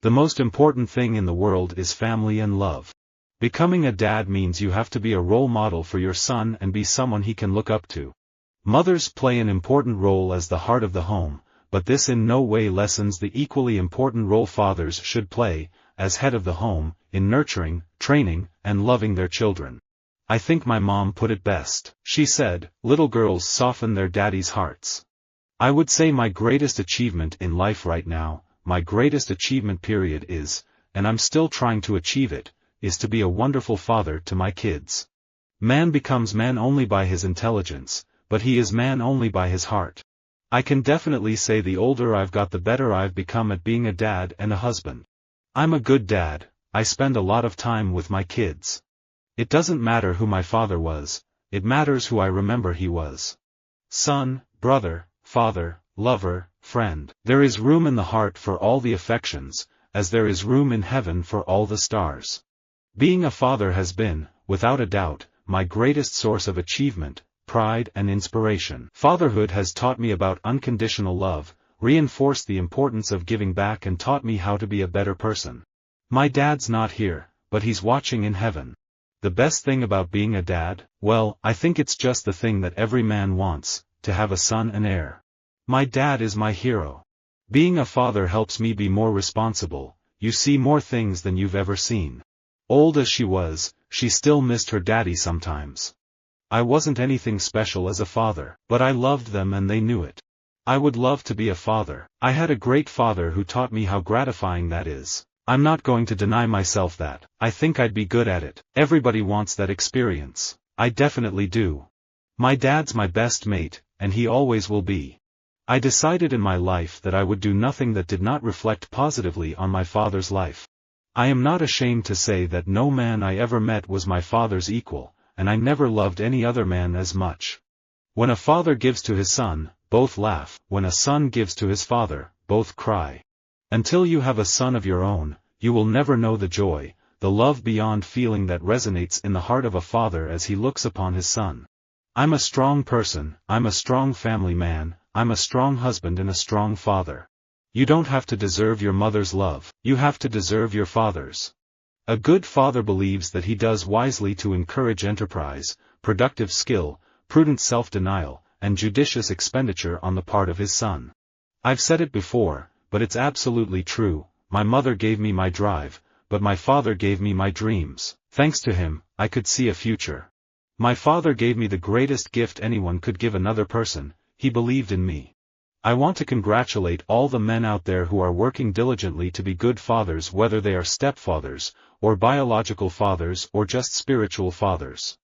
The most important thing in the world is family and love. Becoming a dad means you have to be a role model for your son and be someone he can look up to. Mothers play an important role as the heart of the home, but this in no way lessens the equally important role fathers should play, as head of the home, in nurturing, training, and loving their children. I think my mom put it best. She said, "Little girls soften their daddy's hearts." I would say my greatest achievement in life right now, my greatest achievement period is, and I'm still trying to achieve it, is to be a wonderful father to my kids. Man becomes man only by his intelligence, but he is man only by his heart. I can definitely say the older I've got the better I've become at being a dad and a husband. I'm a good dad, I spend a lot of time with my kids. It doesn't matter who my father was, it matters who I remember he was. Son, brother, father, lover, friend. There is room in the heart for all the affections, as there is room in heaven for all the stars. Being a father has been, without a doubt, my greatest source of achievement, pride and inspiration. Fatherhood has taught me about unconditional love, reinforced the importance of giving back and taught me how to be a better person. My dad's not here, but he's watching in heaven. The best thing about being a dad? Well, I think it's just the thing that every man wants, to have a son and heir. My dad is my hero. Being a father helps me be more responsible, you see more things than you've ever seen. Old as she was, she still missed her daddy sometimes. I wasn't anything special as a father, but I loved them and they knew it. I would love to be a father. I had a great father who taught me how gratifying that is. I'm not going to deny myself that. I think I'd be good at it. Everybody wants that experience. I definitely do. My dad's my best mate, and he always will be. I decided in my life that I would do nothing that did not reflect positively on my father's life. I am not ashamed to say that no man I ever met was my father's equal, and I never loved any other man as much. When a father gives to his son, both laugh. When a son gives to his father, both cry. Until you have a son of your own, you will never know the joy, the love beyond feeling that resonates in the heart of a father as he looks upon his son. I'm a strong person, I'm a strong family man, I'm a strong husband and a strong father. You don't have to deserve your mother's love, you have to deserve your father's. A good father believes that he does wisely to encourage enterprise, productive skill, prudent self-denial, and judicious expenditure on the part of his son. I've said it before, but it's absolutely true. My mother gave me my drive, but my father gave me my dreams. Thanks to him, I could see a future. My father gave me the greatest gift anyone could give another person, he believed in me. I want to congratulate all the men out there who are working diligently to be good fathers, whether they are stepfathers, or biological fathers or just spiritual fathers.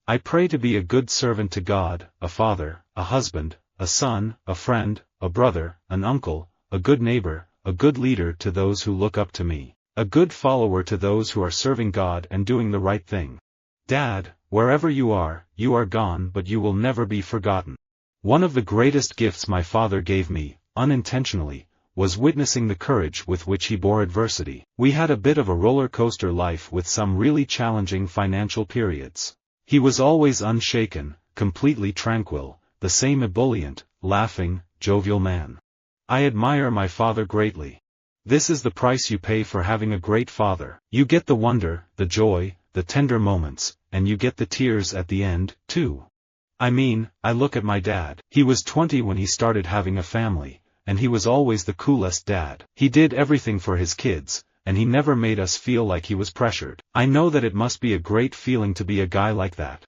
I pray to be a good servant to God, a father, a husband, a son, a friend, a brother, an uncle, a good neighbor, a good leader to those who look up to me, a good follower to those who are serving God and doing the right thing. Dad, wherever you are gone, but you will never be forgotten. One of the greatest gifts my father gave me, unintentionally, was witnessing the courage with which he bore adversity. We had a bit of a roller coaster life with some really challenging financial periods. He was always unshaken, completely tranquil, the same ebullient, laughing, jovial man. I admire my father greatly. This is the price you pay for having a great father. You get the wonder, the joy, the tender moments, and you get the tears at the end, too. I mean, I look at my dad. He was 20 when he started having a family, and he was always the coolest dad. He did everything for his kids, and he never made us feel like he was pressured. I know that it must be a great feeling to be a guy like that.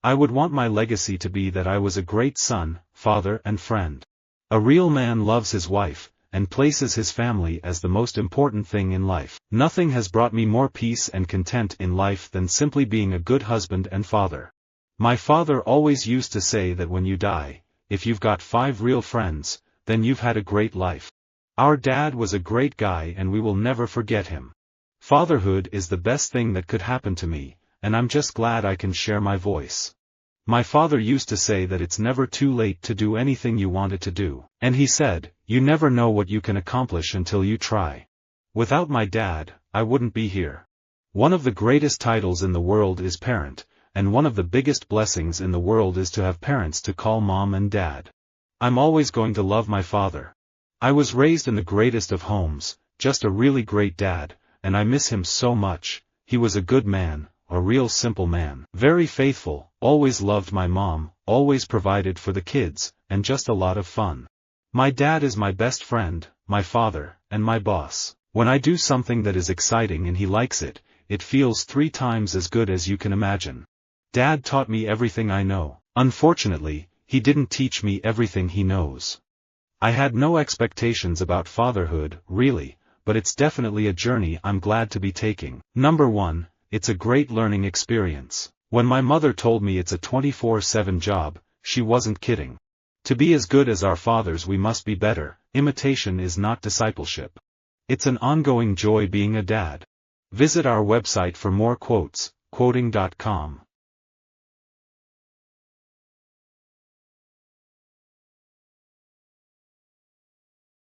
I would want my legacy to be that I was a great son, father and friend. A real man loves his wife, and places his family as the most important thing in life. Nothing has brought me more peace and content in life than simply being a good husband and father. My father always used to say that when you die, if you've got 5 real friends, then you've had a great life. Our dad was a great guy and we will never forget him. Fatherhood is the best thing that could happen to me, and I'm just glad I can share my voice. My father used to say that it's never too late to do anything you wanted to do. And he said, you never know what you can accomplish until you try. Without my dad, I wouldn't be here. One of the greatest titles in the world is parent, and one of the biggest blessings in the world is to have parents to call mom and dad. I'm always going to love my father. I was raised in the greatest of homes, just a really great dad, and I miss him so much. He was a good man, a real simple man. Very faithful, always loved my mom, always provided for the kids, and just a lot of fun. My dad is my best friend, my father, and my boss. When I do something that is exciting and he likes it, it feels 3 times as good as you can imagine. Dad taught me everything I know. Unfortunately, he didn't teach me everything he knows. I had no expectations about fatherhood, really, but it's definitely a journey I'm glad to be taking. Number 1, it's a great learning experience. When my mother told me it's a 24/7 job, she wasn't kidding. To be as good as our fathers we must be better. Imitation is not discipleship. It's an ongoing joy being a dad. Visit our website for more quotes, quoting.com.